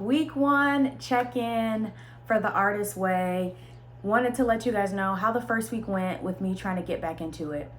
week 1 check-in for the Artist Way. Wanted to let you guys know how the first week went with me trying to get back into it.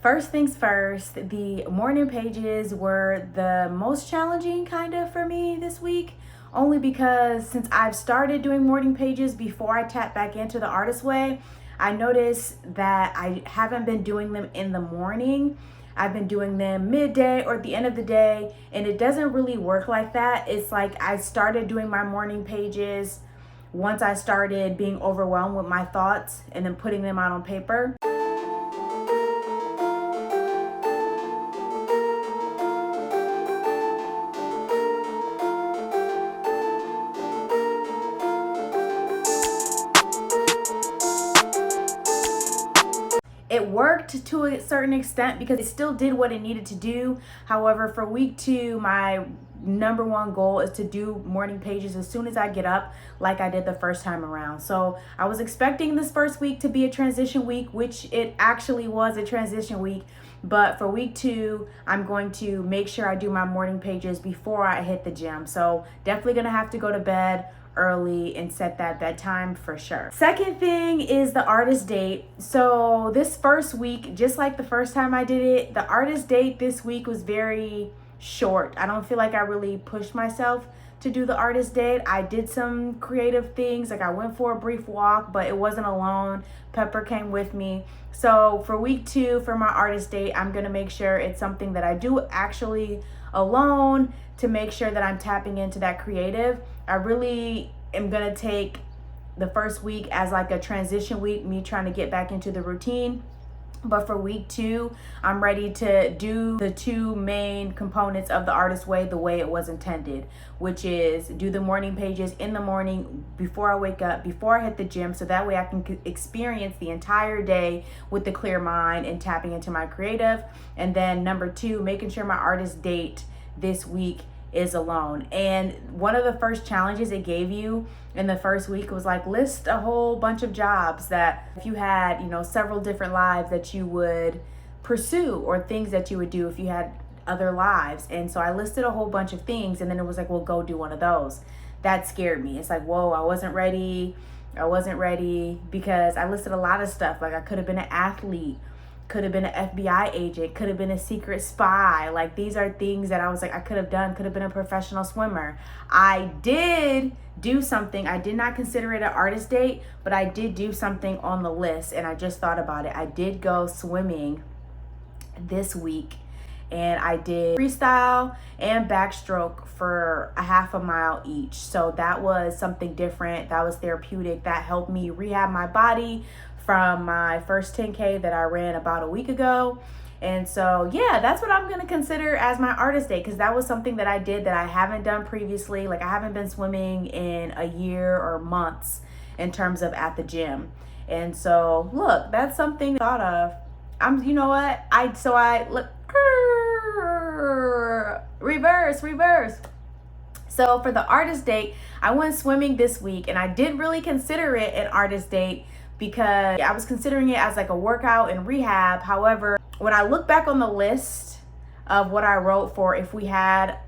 First things first, the morning pages were the most challenging kind of for me this week, only because since I've started doing morning pages before I tap back into the Artist Way, I noticed that I haven't been doing them in the morning. I've been doing them midday or at the end of the day, and it doesn't really work like that. It's like I started doing my morning pages once I started being overwhelmed with my thoughts and then putting them out on paper. It worked to a certain extent because it still did what it needed to do. However, for week 2, my number one goal is to do morning pages as soon as I get up, like I did the first time around. So I was expecting this first week to be a transition week, which it actually was a transition week. But for week 2, I'm going to make sure I do my morning pages before I hit the gym. So definitely gonna have to go to bed early and set that bedtime for sure. Second thing is the artist date. So this first week, just like the first time I did it, the artist date this week was very short. I don't feel like I really pushed myself to do the artist date. I did some creative things, like I went for a brief walk, but it wasn't alone. Pepper came with me. So for week 2, for my artist date, I'm gonna make sure it's something that I do actually alone to make sure that I'm tapping into that creative. I really am gonna take the first week as like a transition week, me trying to get back into the routine. But for week 2, I'm ready to do the 2 main components of the Artist Way the way it was intended, which is do the morning pages in the morning before I wake up, before I hit the gym, so that way I can experience the entire day with a clear mind and tapping into my creative. And then number 2, making sure my artist date this week is alone. And one of the first challenges it gave you in the first week was like list a whole bunch of jobs that if you had, several different lives that you would pursue or things that you would do if you had other lives. And so I listed a whole bunch of things, and then it was like, well, go do one of those. That scared me. It's like, whoa, I wasn't ready because I listed a lot of stuff. Like I could have been an athlete, could have been an FBI agent, could have been a secret spy. Like these are things that I was like, I could have done, could have been a professional swimmer. I did do something. I did not consider it an artist date, but I did do something on the list, and I just thought about it. I did go swimming this week, and I did freestyle and backstroke for a half a mile each. So that was something different. That was therapeutic. That helped me rehab my body from my first 10K that I ran about a week ago. And so, yeah, that's what I'm going to consider as my artist day, because that was something that I did that I haven't done previously. Like I haven't been swimming in a year or months in terms of at the gym. And so, look, that's something I thought of. You know what? Reverse. So for the artist date, I went swimming this week, and I did really consider it an artist date because I was considering it as like a workout and rehab. However, when I look back on the list of what I wrote for if we had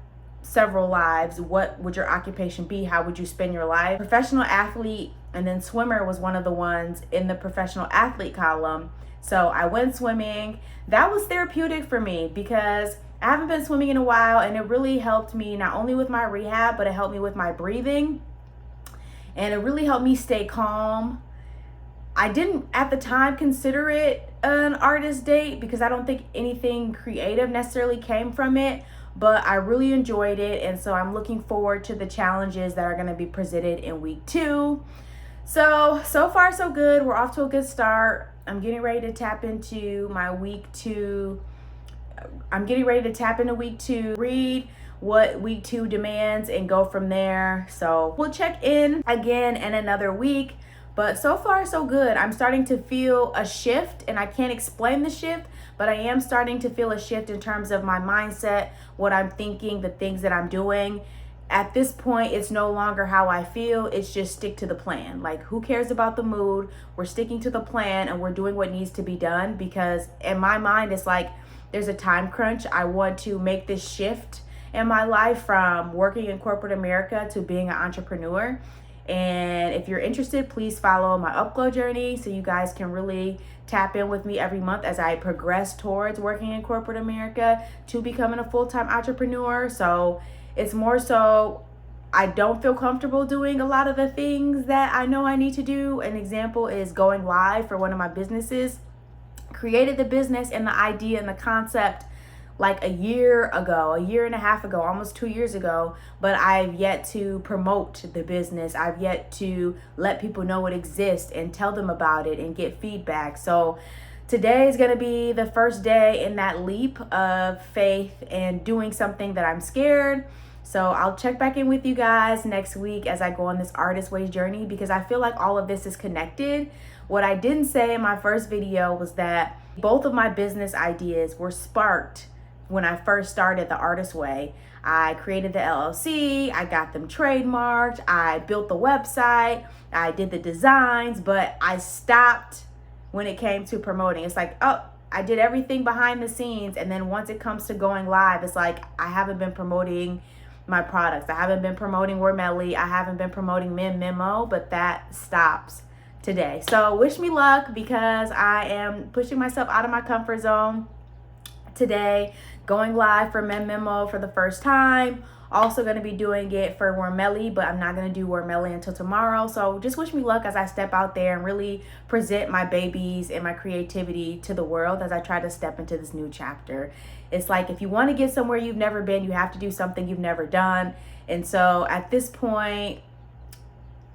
several lives, what would your occupation be? How would you spend your life? Professional athlete and then swimmer was one of the ones in the professional athlete column. So I went swimming. That was therapeutic for me because I haven't been swimming in a while, and it really helped me not only with my rehab, but it helped me with my breathing, and it really helped me stay calm. I didn't at the time consider it an artist date because I don't think anything creative necessarily came from it, but I really enjoyed it. And so I'm looking forward to the challenges that are going to be presented in week 2. So far so good. We're off to a good start. I'm getting ready to tap into my week 2. Read what week 2 demands and go from there. So we'll check in again in another week. But so far, so good. I'm starting to feel a shift, and I can't explain the shift, but I am starting to feel a shift in terms of my mindset, what I'm thinking, the things that I'm doing. At this point, it's no longer how I feel. It's just stick to the plan. Like, who cares about the mood? We're sticking to the plan, and we're doing what needs to be done, because in my mind, it's like there's a time crunch. I want to make this shift in my life, from working in corporate America to being an entrepreneur. And if you're interested, please follow my Upglow journey so you guys can really tap in with me every month as I progress towards working in corporate America to becoming a full-time entrepreneur. So it's more so I don't feel comfortable doing a lot of the things that I know I need to do. An example is going live for one of my businesses. Created the business and the idea and the concept like a year ago, a year and a half ago, almost 2 years ago, but I've yet to promote the business. I've yet to let people know it exists and tell them about it and get feedback. So today is going to be the first day in that leap of faith and doing something that I'm scared. So I'll check back in with you guys next week as I go on this artist way journey, because I feel like all of this is connected. What I didn't say in my first video was that both of my business ideas were sparked when I first started the artist way. I created the LLC, I got them trademarked, I built the website, I did the designs, but I stopped when it came to promoting. It's like, oh, I did everything behind the scenes, and then once it comes to going live, it's like I haven't been promoting my products. I haven't been promoting Wormelli, I haven't been promoting Memo, but that stops today. So wish me luck, because I am pushing myself out of my comfort zone today, going live for Memo for the first time. Also going to be doing it for Wormelli, but I'm not going to do Wormelli until tomorrow. So just wish me luck as I step out there and really present my babies and my creativity to the world as I try to step into this new chapter. It's like, if you want to get somewhere you've never been, you have to do something you've never done. And so at this point,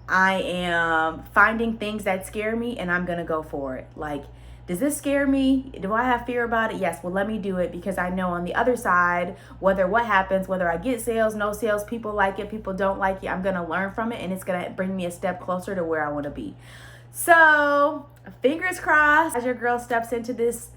I am finding things that scare me and I'm going to go for it. Like, does this scare me? Do I have fear about it? Yes. Well, let me do it, because I know on the other side, what happens, whether I get sales, no sales, people like it, people don't like it, I'm going to learn from it, and it's going to bring me a step closer to where I want to be. So fingers crossed as your girl steps into this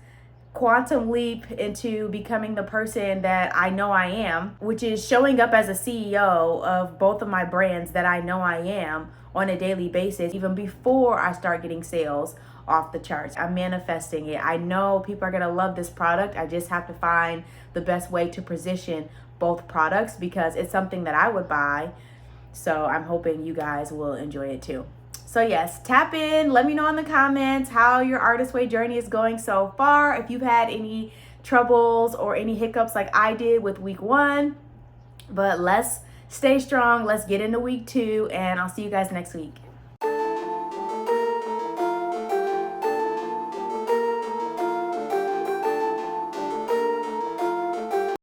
quantum leap into becoming the person that I know I am, which is showing up as a CEO of both of my brands that I know I am on a daily basis, even before I start getting sales off the charts. I'm manifesting it. I know people are going to love this product. I just have to find the best way to position both products, because it's something that I would buy. So I'm hoping you guys will enjoy it too. So yes, tap in. Let me know in the comments how your artist way journey is going so far. If you've had any troubles or any hiccups like I did with week 1. But let's stay strong. Let's get into week 2, and I'll see you guys next week.